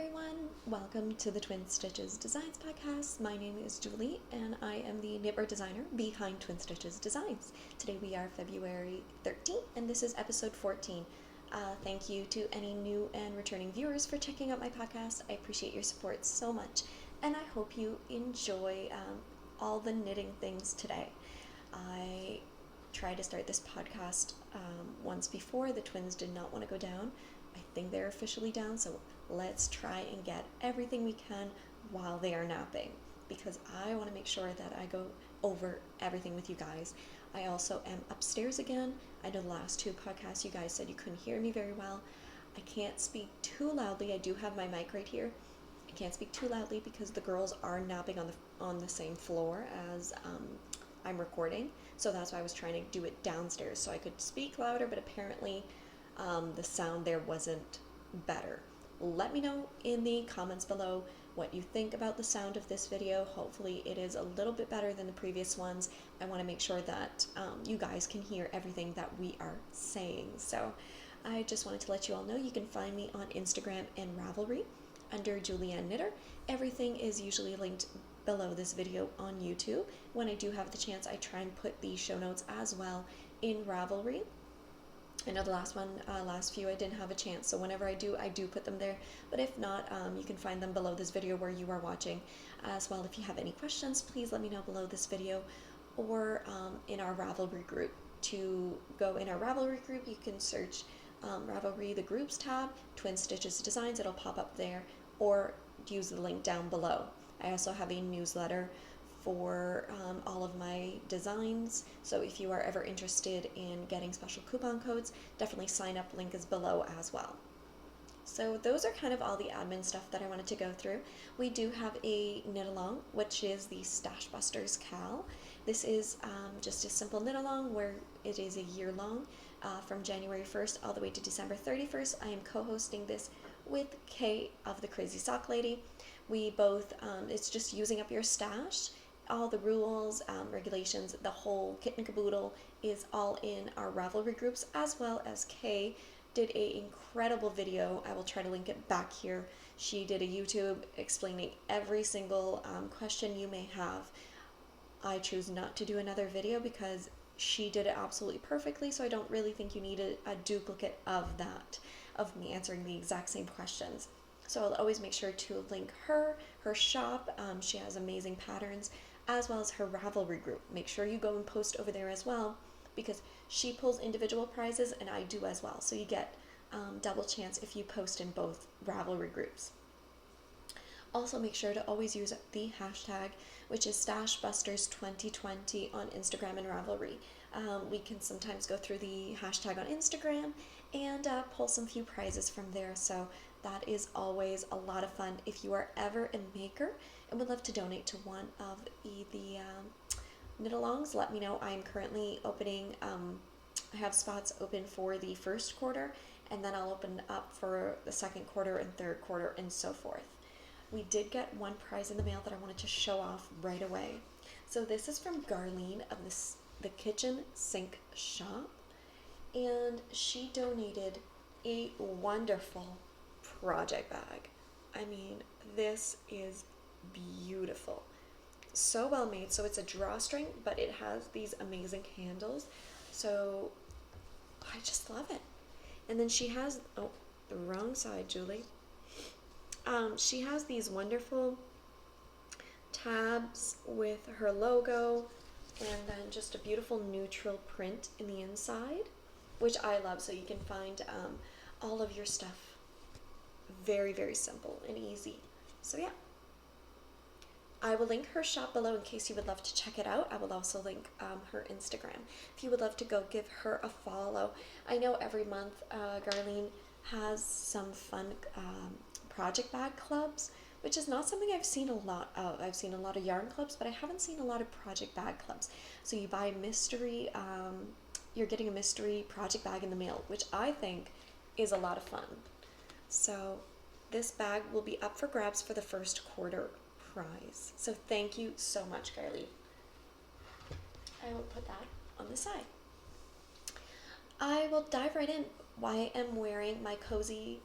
Everyone, welcome to the Twin Stitches Designs podcast. My name is Julie and I am the knitwear designer behind Twin Stitches Designs. Today we are February 13th and this is episode 14. Thank you to any new and returning viewers for checking out my podcast. I appreciate your support so much and I hope you enjoy all the knitting things today. I tried to start this podcast once before. The twins did not want to go down. I think they're officially down, so let's try and get everything we can while they are napping, because I want to make sure that I go over everything with you guys. I also am upstairs again. I know the last two podcasts you guys said you couldn't hear me very well. I can't speak too loudly. I do have my mic right here. I can't speak too loudly because the girls are napping on the same floor as I'm recording, so that's why I was trying to do it downstairs so I could speak louder, but apparently the sound there wasn't better. Let me know in the comments below what you think about the sound of this video. Hopefully it is a little bit better than the previous ones. I want to make sure that you guys can hear everything that we are saying. So I just wanted to let you all know you can find me on Instagram and Ravelry under Julianne Knitter. Everything is usually linked below this video on YouTube. When I do have the chance, I try and put the show notes as well in Ravelry. I know the last few I didn't have a chance, so whenever I do put them there. But if not, you can find them below this video where you are watching as well. If you have any questions, please let me know below this video or in our Ravelry group. To go in our Ravelry group, you can search Ravelry, the groups tab, Twin Stitches Designs, it'll pop up there, or use the link down below. I also have a newsletter for all of my designs, so if you are ever interested in getting special coupon codes, definitely sign up. Link is below as well. So those are kind of all the admin stuff that I wanted to go through. We do have a knit along, which is the Stash Busters Cal. This is just a simple knit along where it is a year long, from January 1st all the way to December 31st. I am co-hosting this with Kay of the Crazy Sock Lady. We both, it's just using up your stash. All the rules, regulations, the whole kit and caboodle is all in our Ravelry groups, as well as Kay did an incredible video. I will try to link it back here. She did a YouTube explaining every single question you may have. I choose not to do another video because she did it absolutely perfectly, so I don't really think you need a duplicate of that, of me answering the exact same questions. So I'll always make sure to link her shop. She has amazing patterns, as well as her Ravelry group. Make sure you go and post over there as well, because she pulls individual prizes and I do as well. So you get double chance if you post in both Ravelry groups. Also make sure to always use the hashtag, which is StashBusters2020 on Instagram and Ravelry. We can sometimes go through the hashtag on Instagram and pull some few prizes from there. So that is always a lot of fun. If you are ever a maker and would love to donate to one of the knit-alongs, let me know. I'm currently opening, I have spots open for the first quarter, and then I'll open up for the second quarter and third quarter and so forth. We did get one prize in the mail that I wanted to show off right away. So this is from Garlene of the Kitchen Sink Shop, and she donated a wonderful project bag. I mean, this is beautiful. So well made. So it's a drawstring, but it has these amazing handles. So I just love it. And then she has, oh, the wrong side, Julie. She has these wonderful tabs with her logo, and then just a beautiful neutral print in the inside, which I love. So you can find all of your stuff very, very simple and easy. So yeah, I will link her shop below in case you would love to check it out. I will also link her Instagram if you would love to go give her a follow. I know every month Garlene has some fun project bag clubs, which is not something I've seen a lot of. I've seen a lot of yarn clubs, but I haven't seen a lot of project bag clubs. So you buy a mystery, you're getting a mystery project bag in the mail, which I think is a lot of fun. So this bag will be up for grabs for the first quarter prize. So thank you so much, Garlene. I will put that on the side. I will dive right in. I am wearing my cozy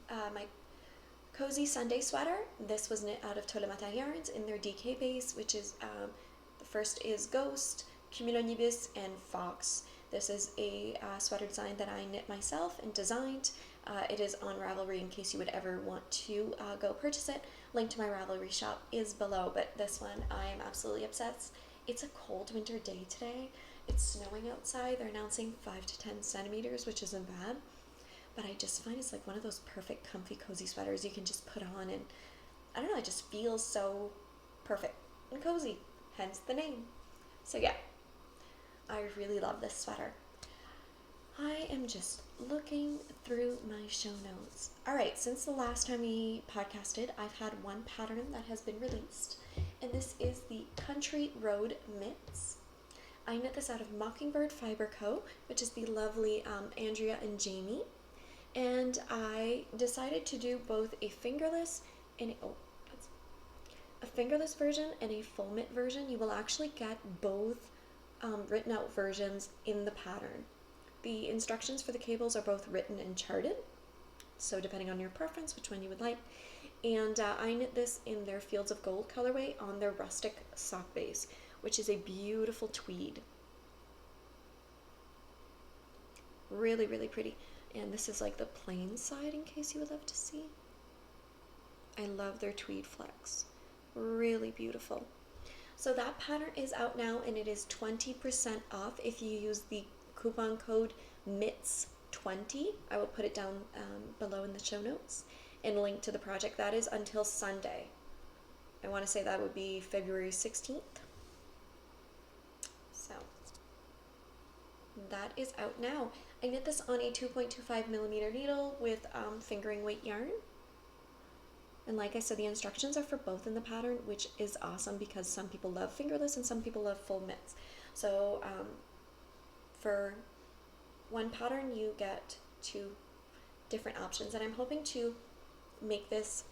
Cozy Sunday Sweater. This was knit out of Tolemata yarns in their DK base, which is, the first is Ghost, Cumulonimbus, and Fox. This is a sweater design that I knit myself and designed. It is on Ravelry in case you would ever want to go purchase it. Link to my Ravelry shop is below, but this one I am absolutely obsessed. It's a cold winter day today. It's snowing outside. They're announcing 5 to 10 centimeters, which isn't bad. But I just find it's like one of those perfect comfy cozy sweaters you can just put on, and I don't know, it just feels so perfect and cozy, hence the name. So yeah, I really love this sweater. I am just looking through my show notes. Alright, since the last time we podcasted, I've had one pattern that has been released, and this is the Country Road Mitts. I knit this out of Bird Fibre Co, which is the lovely Andrea and Jamie. And I decided to do both a fingerless and a fingerless version and a full mitt version. You will actually get both written out versions in the pattern. The instructions for the cables are both written and charted, so depending on your preference, which one you would like. And I knit this in their Fields of Gold colorway on their Rustic Sock base, which is a beautiful tweed. Really, really pretty. And this is like the plain side in case you would love to see. I love their tweed flex. Really beautiful. So that pattern is out now, and it is 20% off if you use the coupon code MITS20. I will put it down below in the show notes and link to the project. That is until Sunday. I want to say that would be February 16th. So that is out now. I knit this on a 2.25 millimeter needle with fingering weight yarn. And like I said, the instructions are for both in the pattern, which is awesome because some people love fingerless and some people love full mitts. So for one pattern, you get 2 different options. And I'm hoping to make this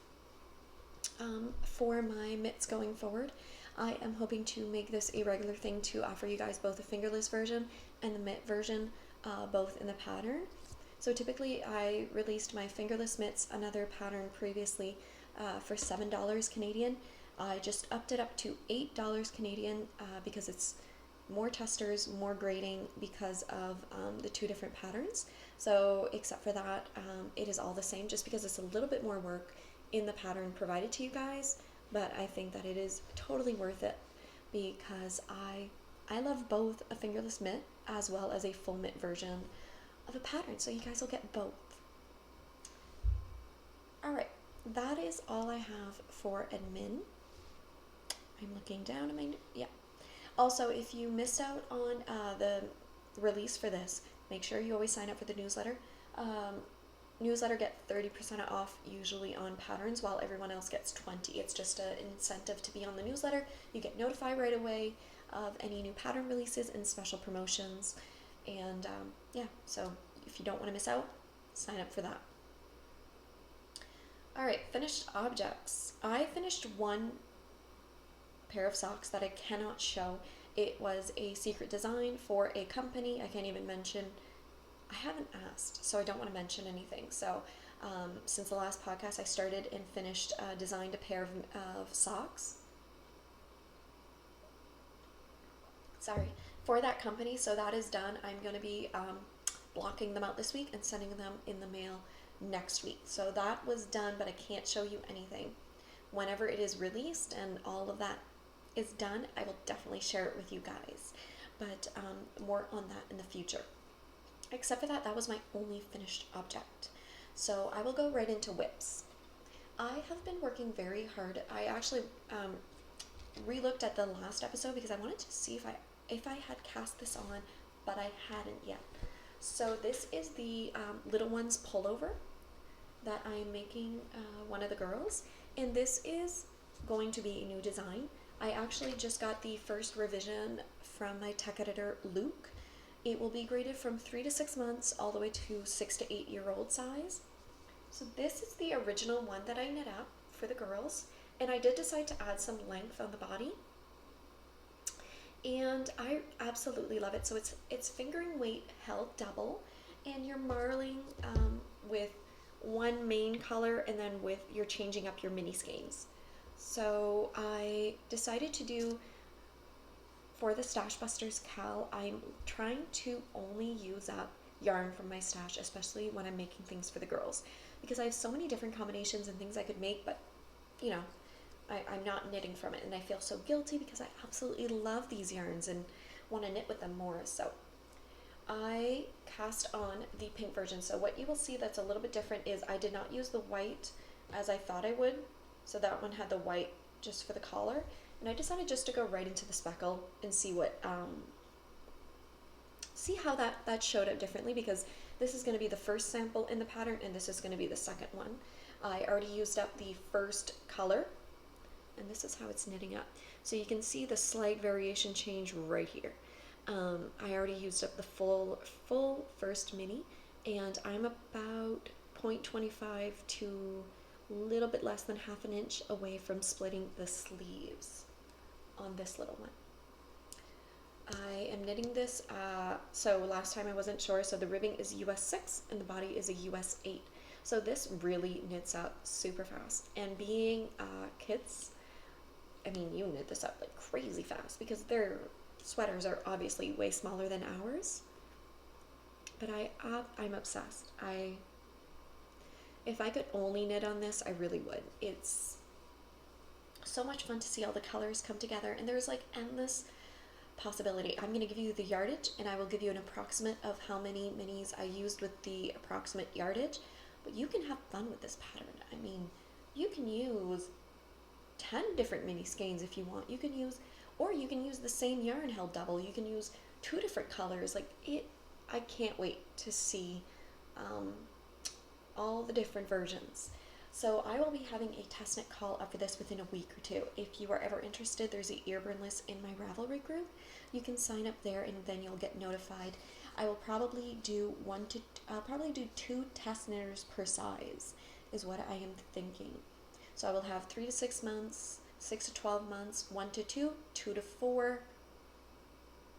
for my mitts going forward. I am hoping to make this a regular thing to offer you guys both a fingerless version and the mitt version, both in the pattern. So typically I released my fingerless mitts, another pattern previously, for $7 Canadian. I just upped it up to $8 Canadian because it's more testers, more grading because of the 2 different patterns. So except for that, it is all the same, just because it's a little bit more work in the pattern provided to you guys, but I think that it is totally worth it because I love both a fingerless mitt as well as a full mitt version of a pattern, so you guys will get both. Alright, that is all I have for admin. I'm looking down at my, yeah. Also, if you missed out on the release for this, make sure you always sign up for the newsletter. Newsletter get 30% off usually on patterns, while everyone else gets 20%. It's just an incentive to be on the newsletter. You get notified right away of any new pattern releases and special promotions. And yeah, so if you don't want to miss out, sign up for that. Alright, finished objects. I finished one pair of socks that I cannot show. It was a secret design for a company. I can't even mention. I haven't asked, so I don't want to mention anything. So since the last podcast, I started and finished, designed a pair of socks. Sorry, for that company. So that is done. I'm going to be blocking them out this week and sending them in the mail next week. So that was done, but I can't show you anything. Whenever it is released and all of that is done, I will definitely share it with you guys. But more on that in the future. Except for that, that was my only finished object. So I will go right into whips. I have been working very hard. I actually re-looked at the last episode because I wanted to see if I had cast this on, but I hadn't yet. So this is the Little Ones pullover that I am making, one of the girls, and this is going to be a new design. I actually just got the first revision from my tech editor, Luke. It will be graded from 3 to 6 months all the way to 6 to 8 year old size. So this is the original one that I knit up for the girls, and I did decide to add some length on the body, and I absolutely love it. So it's fingering weight held double, and you're marling with one one main color and then you're changing up your mini skeins. So I decided to do, for the Stash Busters Cal, I'm trying to only use up yarn from my stash, especially when I'm making things for the girls, because I have so many different combinations and things I could make, but you know, I'm not knitting from it, and I feel so guilty because I absolutely love these yarns and want to knit with them more. So I cast on the pink version. So what you will see that's a little bit different is I did not use the white as I thought I would. So that one had the white just for the collar, and I decided just to go right into the speckle and see what see how that showed up differently, because this is going to be the first sample in the pattern and this is going to be the second one. I already used up the first color, and this is how it's knitting up. So you can see the slight variation change right here. I already used up the full first mini, and I'm about 0.25 to a little bit less than half an inch away from splitting the sleeves on this little one. I am knitting this, so last time I wasn't sure, so the ribbing is US 6 and the body is a US 8. So this really knits up super fast, and being kids, I mean, you knit this up like crazy fast because their sweaters are obviously way smaller than ours, but I'm obsessed. If I could only knit on this, I really would. It's so much fun to see all the colors come together, and there's like endless possibility. I'm going to give you the yardage, and I will give you an approximate of how many minis I used with the approximate yardage, but you can have fun with this pattern. I mean, you can use 10 different mini skeins if you want. You can use the same yarn held double. You can use 2 different colors. Like it, I can't wait to see all the different versions. So I will be having a testnet call up for this within a week or 2. If you are ever interested, there's an earburn list in my Ravelry group. You can sign up there, and then you'll get notified. I will probably do 2 test knitters per size, is what I am thinking. So I will have 3 to 6 months, 6 to 12 months, 1 to 2, 2 to 4,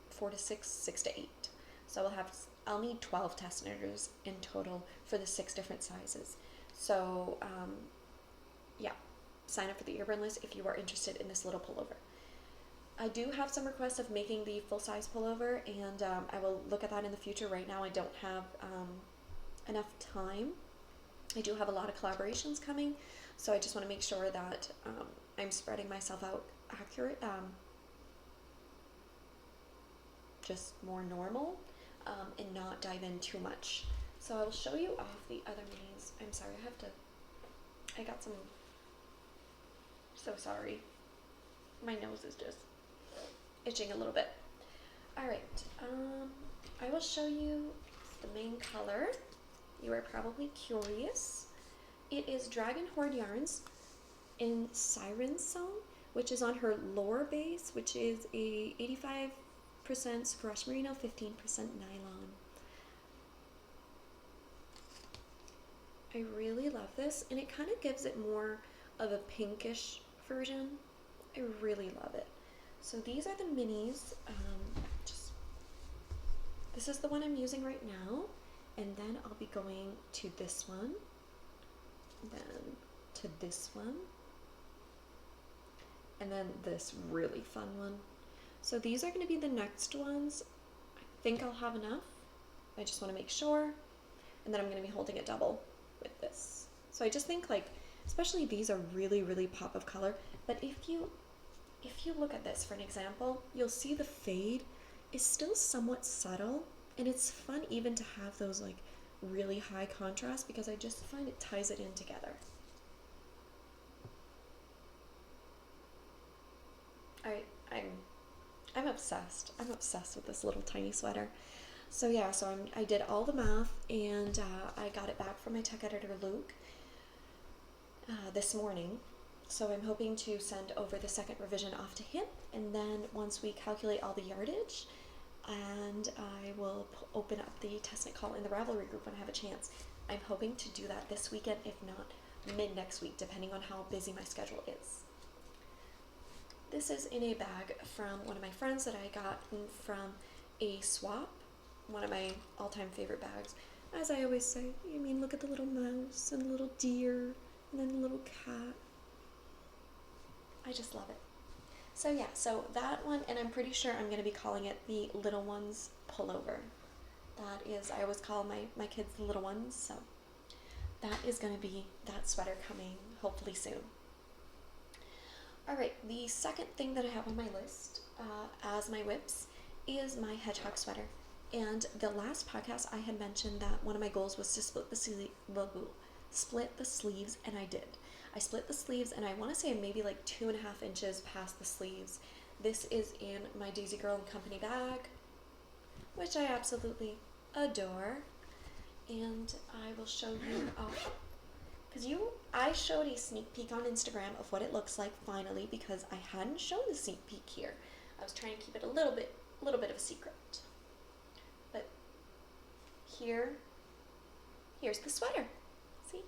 4 to 6, 6 to 8. So I'll need 12 test knitters in total for the 6 different sizes. So yeah, sign up for the earburn list if you are interested in this little pullover. I do have some requests of making the full-size pullover, and I will look at that in the future. Right now I don't have enough time. I do have a lot of collaborations coming, so I just want to make sure that I'm spreading myself out accurate, just more normal, and not dive in too much. So I will show you off the other minis. I'm sorry, I got some, so sorry. My nose is just itching a little bit. Alright, I will show you the main color. You are probably curious. It is Dragon Horde Yarns in Siren Song, which is on her Lore base, which is a 85% Scratch Merino, 15% nylon. I really love this, and it kind of gives it more of a pinkish version. I really love it. So these are the minis. This is the one I'm using right now, and then I'll be going to this one, then to this one, and then this really fun one. So these are going to be the next ones. I think I'll have enough. I just want to make sure, and then I'm going to be holding it double with this. So I just think, like, especially these are really, really pop of color, but if you look at this for an example, you'll see the fade is still somewhat subtle, and it's fun even to have those like really high contrast, because I just find it ties it in together. I'm obsessed. I'm obsessed with this little tiny sweater. So yeah, I did all the math, and I got it back from my tech editor Luke this morning. So I'm hoping to send over the second revision off to him, and then once we calculate all the yardage, and I will open up the testnet call in the Ravelry group when I have a chance. I'm hoping to do that this weekend, if not mid next week, depending on how busy my schedule is. This is in a bag from one of my friends that I got from a swap, one of my all-time favorite bags. as I always say, I mean, look at the little mouse and the little deer and then the little cat. I just love it. So yeah, so that one, and I'm pretty sure I'm going to be calling it the Little Ones Pullover. That is, I always call my kids the little ones, so that is going to be that sweater coming hopefully soon. Alright, the second thing that I have on my list as my whips is my Hedgehog Sweater. And the last podcast I had mentioned that one of my goals was to split the sleeves, and I did. I split the sleeves, and I want to say maybe like 2.5 inches past the sleeves. This is in my Daisy Girl & Company bag, which I absolutely adore. And I will show you because I showed a sneak peek on Instagram of what it looks like finally, because I hadn't shown the sneak peek here. I was trying to keep it a little bit of a secret. But here's the sweater. See?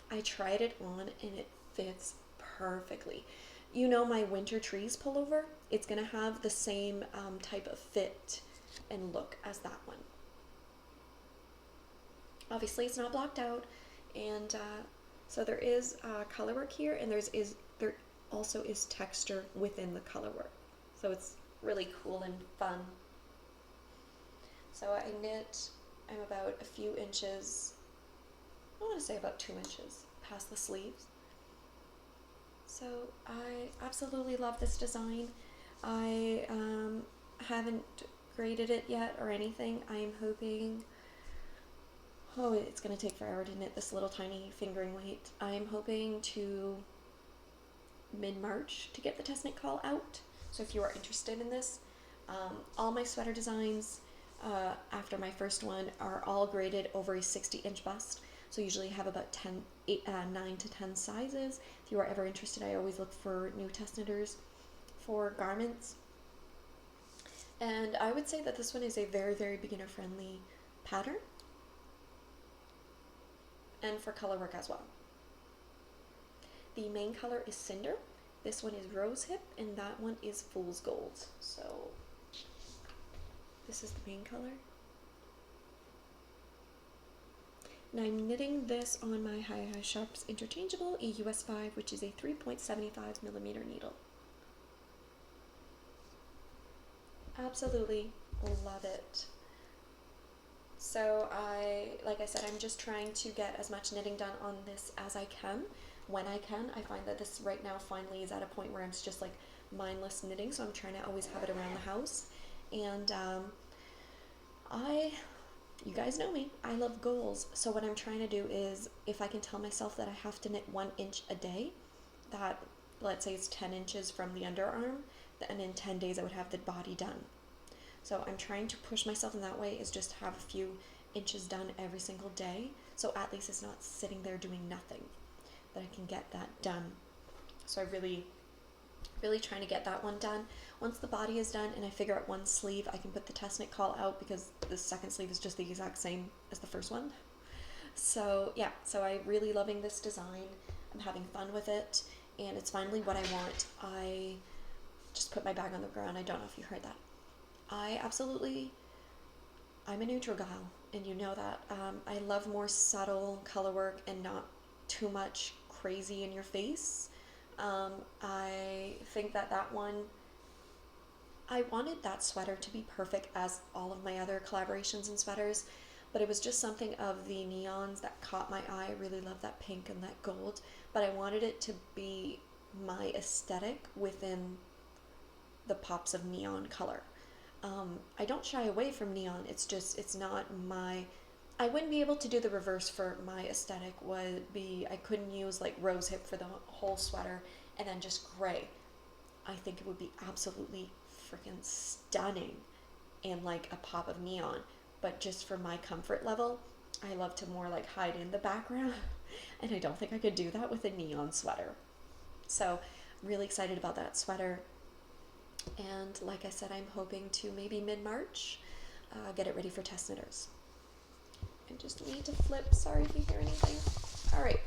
I tried it on and it fits perfectly. You know my winter trees pullover? It's gonna have the same type of fit and look as that one. Obviously it's not blocked out, and so there is color work here, and there also is texture within the color work. So it's really cool and fun. So I'm about a few inches, I want to say about 2 inches past the sleeves. So I absolutely love this design. I haven't graded it yet or anything. I am hoping, it's going to take forever to knit this little tiny fingering weight. I am hoping to mid-March to get the test knit call out. So if you are interested in this, all my sweater designs after my first one are all graded over a 60-inch bust. So usually I have about 9 to 10 sizes. If you are ever interested, I always look for new test knitters for garments. And I would say that this one is a very, very beginner-friendly pattern, and for color work as well. The main color is Cinder. This one is Rose Hip, and that one is Fool's Gold. So this is the main color. And I'm knitting this on my High Sharps Interchangeable EUS 5, which is a 3.75mm needle. Absolutely love it. So like I said, I'm just trying to get as much knitting done on this as I can. When I can, I find that this right now finally is at a point where I'm just like mindless knitting, so I'm trying to always have it around the house. And you guys know me, I love goals. So what I'm trying to do is, if I can tell myself that I have to knit 1 inch a day, that let's say it's 10 inches from the underarm, and in 10 days I would have the body done. So I'm trying to push myself in that way, is just have a few inches done every single day, so at least it's not sitting there doing nothing, that I can get that done. So I really trying to get that one done. Once the body is done and I figure out one sleeve, I can put the test knit call out, because the second sleeve is just the exact same as the first one. So yeah, so I'm really loving this design. I'm having fun with it, and it's finally what I want. I just put my bag on the ground. I don't know if you heard that. I'm a neutral gal, and you know that. I love more subtle color work and not too much crazy in your face. I think that one, I wanted that sweater to be perfect as all of my other collaborations and sweaters, but it was just something of the neons that caught my eye. I really love that pink and that gold, but I wanted it to be my aesthetic within the pops of neon color. I don't shy away from neon. It's not my, I wouldn't be able to do the reverse for my aesthetic. Would be, I couldn't use like rose hip for the whole sweater and then just gray. I think it would be absolutely freaking stunning and like a pop of neon. But just for my comfort level, I love to more like hide in the background, and I don't think I could do that with a neon sweater. So really excited about that sweater. And like I said, I'm hoping to maybe mid-March get it ready for test knitters. I just need to flip. Sorry if you hear anything. All right.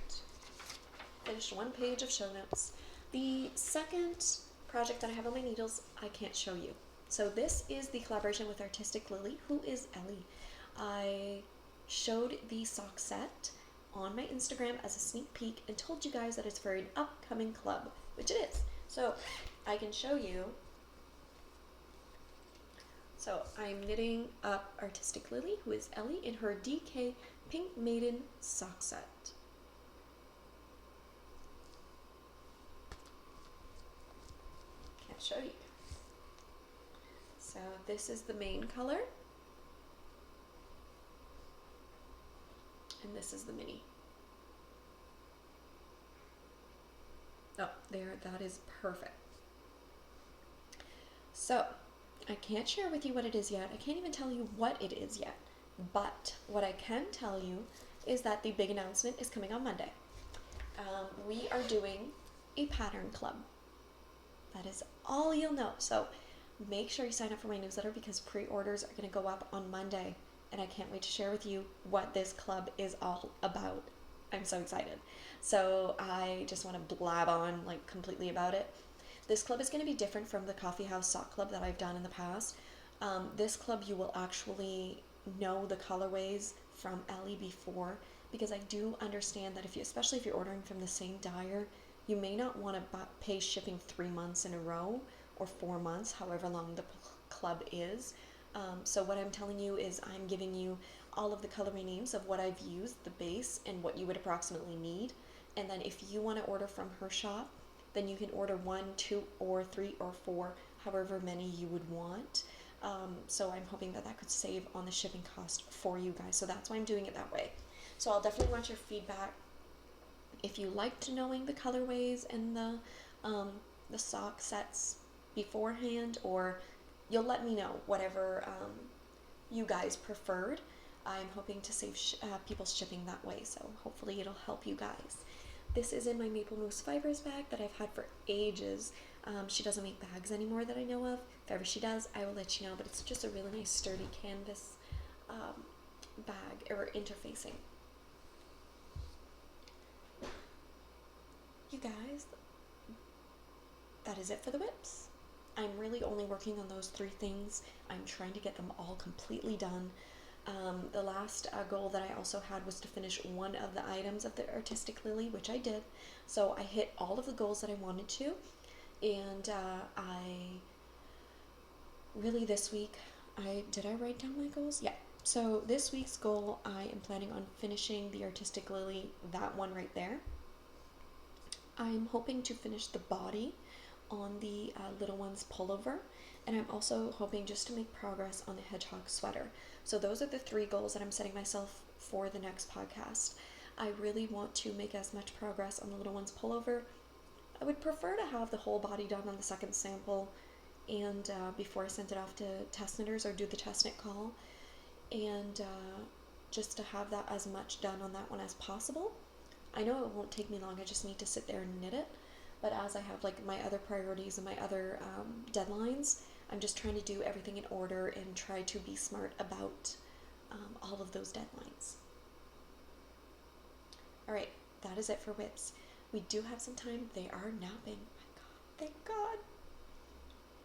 Finished 1 page of show notes. The second project that I have on my needles, I can't show you. So this is the collaboration with Artistic Lily, who is Ellie. I showed the sock set on my Instagram as a sneak peek and told you guys that it's for an upcoming club, which it is. So I can show you. So I'm knitting up Artistic Lily, who is Ellie, in her DK Pink Maiden sock set. Can't show you. So this is the main color. And this is the mini. Oh, there, that is perfect. So, I can't share with you what it is yet. I can't even tell you what it is yet. But what I can tell you is that the big announcement is coming on Monday. We are doing a pattern club. That is all you'll know. So make sure you sign up for my newsletter because pre-orders are going to go up on Monday. And I can't wait to share with you what this club is all about. I'm so excited. So I just want to blab on like completely about it. This club is going to be different from the coffee house sock club that I've done in the past. This club you will actually know the colorways from Ellie before, because I do understand that especially if you're ordering from the same dyer, you may not want to pay shipping 3 months in a row or 4 months, however long the club is. So what I'm telling you is I'm giving you all of the colorway names of what I've used, the base, and what you would approximately need. And then if you want to order from her shop, then you can order 1, 2, or 3, or 4, however many you would want. So I'm hoping that that could save on the shipping cost for you guys. So that's why I'm doing it that way. So I'll definitely want your feedback. If you liked knowing the colorways and the sock sets beforehand, or you'll let me know whatever you guys preferred. I'm hoping to save people's shipping that way, so hopefully it'll help you guys. This is in my Maple Mousse Fibers bag that I've had for ages. She doesn't make bags anymore that I know of. If ever she does, I will let you know, but it's just a really nice sturdy canvas bag or interfacing. You guys, that is it for the whips. I'm really only working on those 3 things. I'm trying to get them all completely done. The last goal that I also had was to finish one of the items of the Artistic Lily, which I did. So I hit all of the goals that I wanted to. And this week, did I write down my goals? Yeah. So this week's goal, I am planning on finishing the Artistic Lily, that one right there. I'm hoping to finish the body on the little one's pullover, and I'm also hoping just to make progress on the Hedgehog Sweater. So those are the 3 goals that I'm setting myself for the next podcast. I really want to make as much progress on the little one's pullover. I would prefer to have the whole body done on the second sample and before I send it off to test knitters or do the test knit call, and just to have that as much done on that one as possible. I know it won't take me long, I just need to sit there and knit it. But as I have like my other priorities and my other deadlines, I'm just trying to do everything in order and try to be smart about all of those deadlines. All right, that is it for whips. We do have some time. They are napping. My God, thank God.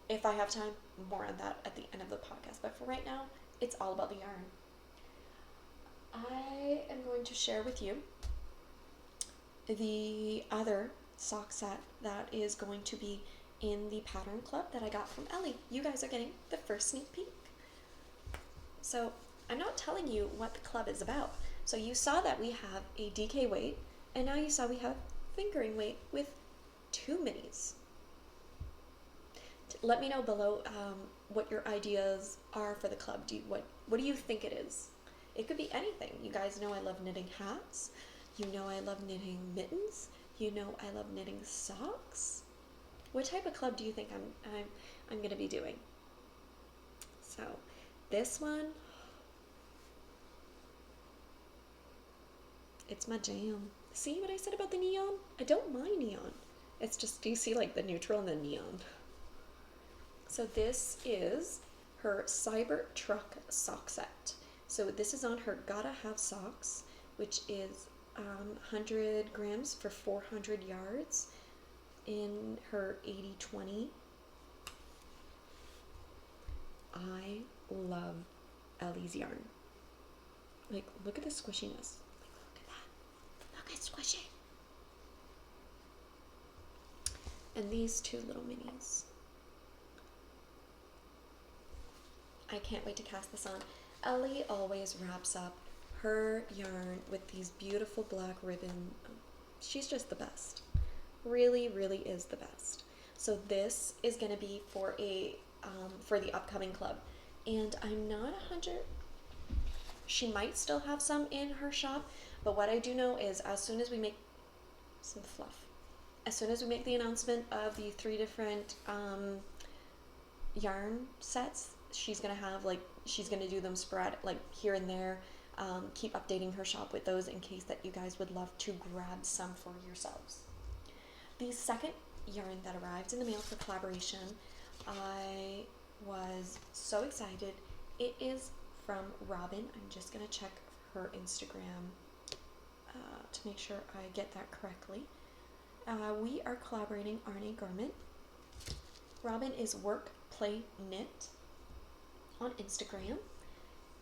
If I have time, more on that at the end of the podcast. But for right now, it's all about the yarn. I am going to share with you the other sock set that is going to be in the pattern club that I got from Ellie. You guys are getting the first sneak peek. So I'm not telling you what the club is about. So you saw that we have a DK weight, and now you saw we have fingering weight with 2 minis. Let me know below what your ideas are for the club. What do you think it is? It could be anything. You guys know I love knitting hats. You know I love knitting mittens. You know I love knitting socks. What type of club do you think I'm going to be doing? So this one, it's my jam. See what I said about the neon? I don't mind neon. It's just, do you see like the neutral and the neon? So this is her Cyber Truck sock set. So this is on her Gotta Have Socks, which is 100 grams for 400 yards in her 80-20. I love Ellie's yarn. Like, look at the squishiness. Like, look at that. Look at squishy. And these two little minis. I can't wait to cast this on. Ellie always wraps up her yarn with these beautiful black ribbon. She's just the best. Really, really is the best. So this is going to be for for the upcoming club. And I'm not 100. She might still have some in her shop, but what I do know is as soon as we make some fluff, as soon as we make the announcement of the 3 different yarn sets, she's gonna do them sporadic, like here and there. Keep updating her shop with those in case that you guys would love to grab some for yourselves. The second yarn that arrived in the mail for collaboration, I was so excited. It is from Robin. I'm just gonna check her Instagram to make sure I get that correctly. We are collaborating on a garment. Robin is Work Play Knit on Instagram,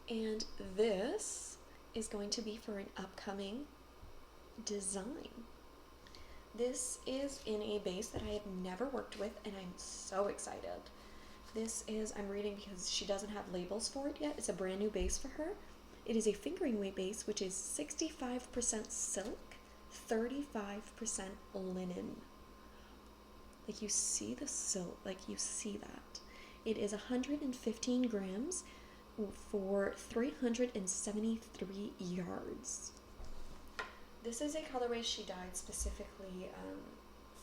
and this is going to be for an upcoming design. This is in a base that I have never worked with, and I'm so excited. This is, I'm reading because she doesn't have labels for it yet. It's a brand new base for her. It is a fingering weight base, which is 65% silk, 35% linen. Like, you see the silk, like you see that. It is 115 grams for 373 yards. This is a colorway she dyed specifically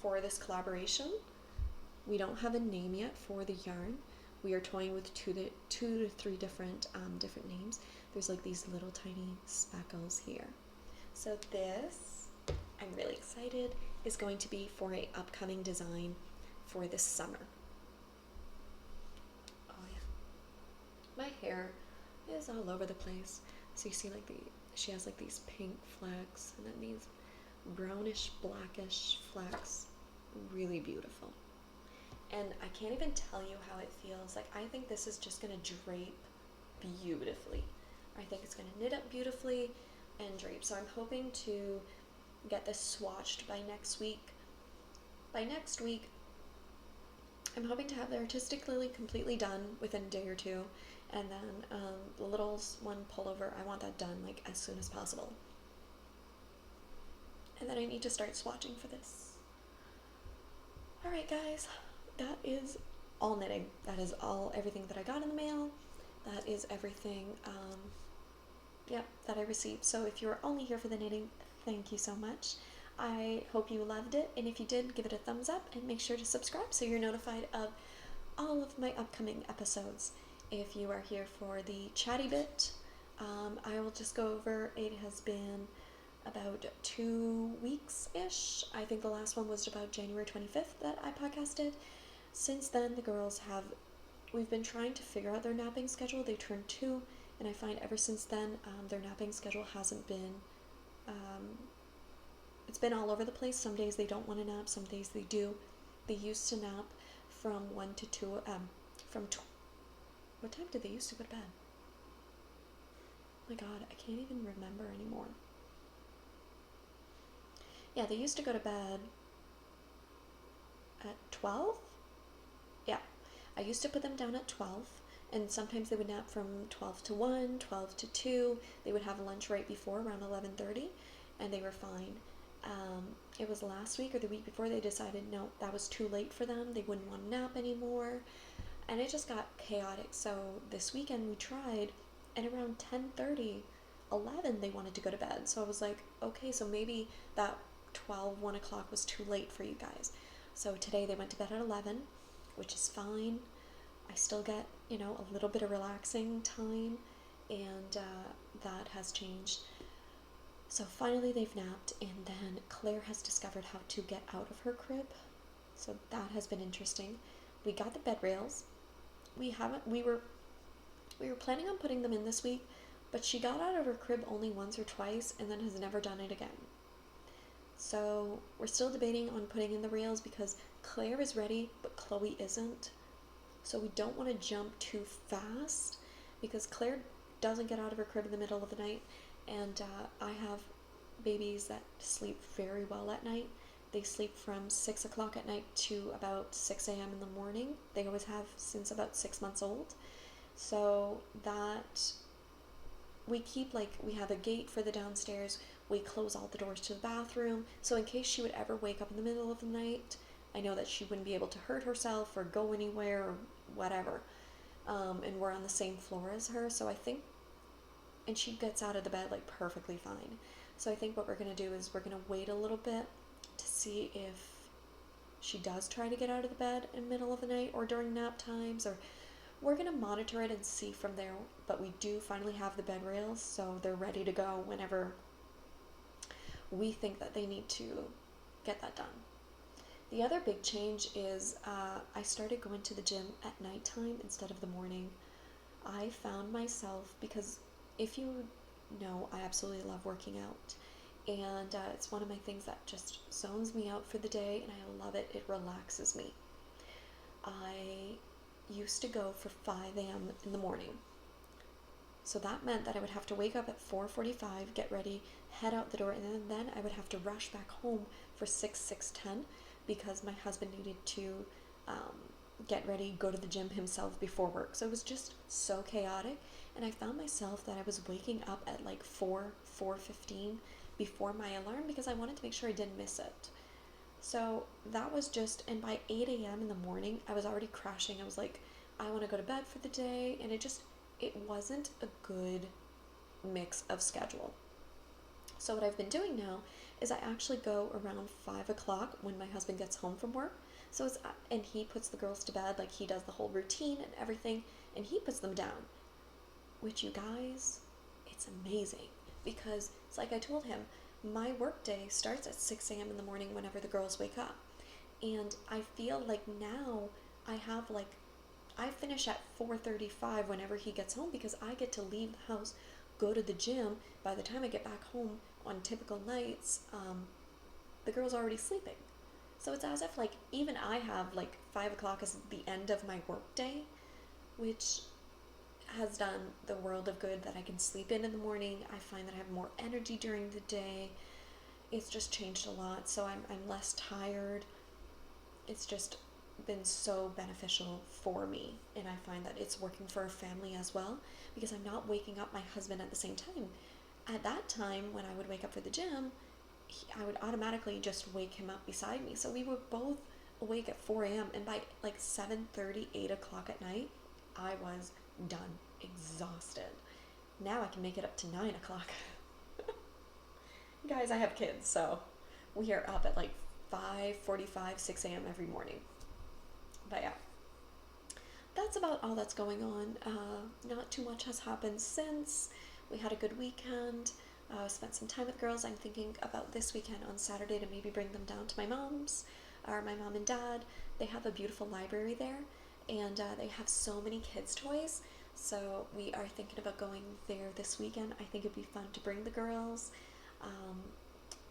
for this collaboration. We don't have a name yet for the yarn. We are toying with two to three different names. There's like these little tiny speckles here. So this, I'm really excited, is going to be for an upcoming design for this summer. Oh yeah. My hair is all over the place. So you see like she has like these pink flecks and then these brownish blackish flecks. Really beautiful. And I can't even tell you how it feels. Like, I think this is just gonna drape beautifully. I think it's gonna knit up beautifully and drape. So I'm hoping to get this swatched by next week. By next week, I'm hoping to have the artistic lily completely done within a day or two. And then the little one pullover, I want that done like as soon as possible. And then I need to start swatching for this. Alright guys, that is all knitting. That is everything that I got in the mail. That is everything that I received. So if you're only here for the knitting, thank you so much. I hope you loved it, and if you did, give it a thumbs up and make sure to subscribe so you're notified of all of my upcoming episodes. If you are here for the chatty bit, I will just go over, it has been about 2 weeks-ish. I think the last one was about January 25th that I podcasted. Since then, the girls we've been trying to figure out their napping schedule. They turned 2, and I find ever since then, their napping schedule hasn't been, it's been all over the place. Some days they don't want to nap, some days they do. They used to nap from 1 to 2, what time did they used to go to bed? Oh my god, I can't even remember anymore. Yeah, they used to go to bed at 12? Yeah, I used to put them down at 12, and sometimes they would nap from 12 to 1, 12 to 2. They would have lunch right before, around 11:30, and they were fine. It was last week or the week before they decided no, that was too late for them. They wouldn't want to nap anymore, and it just got chaotic. So this weekend we tried, and around 10:30, 11, they wanted to go to bed. So I was like, okay, so maybe that 12, 1 o'clock was too late for you guys. So today they went to bed at 11, which is fine. I still get, a little bit of relaxing time, and that has changed. So finally they've napped, and then Claire has discovered how to get out of her crib. So that has been interesting. We got the bed rails. We were planning on putting them in this week, but she got out of her crib only once or twice and then has never done it again. So we're still debating on putting in the rails because Claire is ready, but Chloe isn't. So we don't want to jump too fast because Claire doesn't get out of her crib in the middle of the night, and I have babies that sleep very well at night. They sleep from 6 o'clock at night to about 6 a.m. in the morning. They always have since about 6 months old. So that we keep, like, we have a gate for the downstairs. We close all the doors to the bathroom. So in case she would ever wake up in the middle of the night, I know that she wouldn't be able to hurt herself or go anywhere or whatever. And we're on the same floor as her. So I think, and she gets out of the bed like perfectly fine. So I think what we're going to do is we're going to wait a little bit to see if she does try to get out of the bed in the middle of the night or during nap times, or we're going to monitor it and see from there. But we do finally have the bed rails, so they're ready to go whenever we think that they need to get that done. The other big change is I started going to the gym at nighttime instead of the morning. I found myself, because if you know, I absolutely love working out, and it's one of my things that just zones me out for the day, and I love it. It relaxes me. I used to go for 5 a.m. in the morning. So that meant that I would have to wake up at 4:45, get ready, head out the door, and then I would have to rush back home for 6:10 because my husband needed to get ready, go to the gym himself before work. So it was just so chaotic, and I found myself that I was waking up at like 4:15 before my alarm because I wanted to make sure I didn't miss it. So that was just, and by 8 a.m. in the morning, I was already crashing. I was like, I want to go to bed for the day, and it wasn't a good mix of schedule. So what I've been doing now is I actually go around 5 o'clock when my husband gets home from work. So and he puts the girls to bed, like he does the whole routine and everything, and he puts them down. Which, you guys, it's amazing because it's like I told him, my work day starts at 6 a.m. in the morning whenever the girls wake up. And I feel like now I finish at 4:35 whenever he gets home because I get to leave the house, go to the gym. By the time I get back home on typical nights, the girl's already sleeping. So it's as if like even I have like 5 o'clock as the end of my work day, which has done the world of good that I can sleep in the morning. I find that I have more energy during the day. It's just changed a lot, so I'm less tired. It's just been so beneficial for me, and I find that it's working for our family as well because I'm not waking up my husband at the same time. At that time, when I would wake up for the gym, I would automatically just wake him up beside me. So we were both awake at 4 a.m. and by like 7:30, 8 o'clock at night, I was done, exhausted. Now I can make it up to 9 o'clock. Guys, I have kids, so we are up at like 5:45, 6 a.m. every morning. But yeah, that's about all that's going on. Not too much has happened since. We had a good weekend. Spent some time with girls. I'm thinking about this weekend on Saturday to maybe bring them down to my mom's, or my mom and dad. They have a beautiful library there, and they have so many kids' toys. So we are thinking about going there this weekend. I think it'd be fun to bring the girls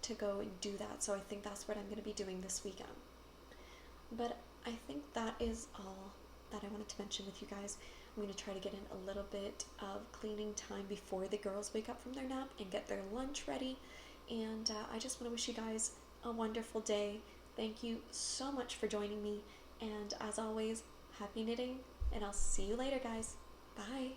to go and do that. So I think that's what I'm going to be doing this weekend. But I think that is all that I wanted to mention with you guys. I'm going to try to get in a little bit of cleaning time before the girls wake up from their nap and get their lunch ready. And I just want to wish you guys a wonderful day. Thank you so much for joining me. And as always, happy knitting. And I'll see you later, guys. Bye.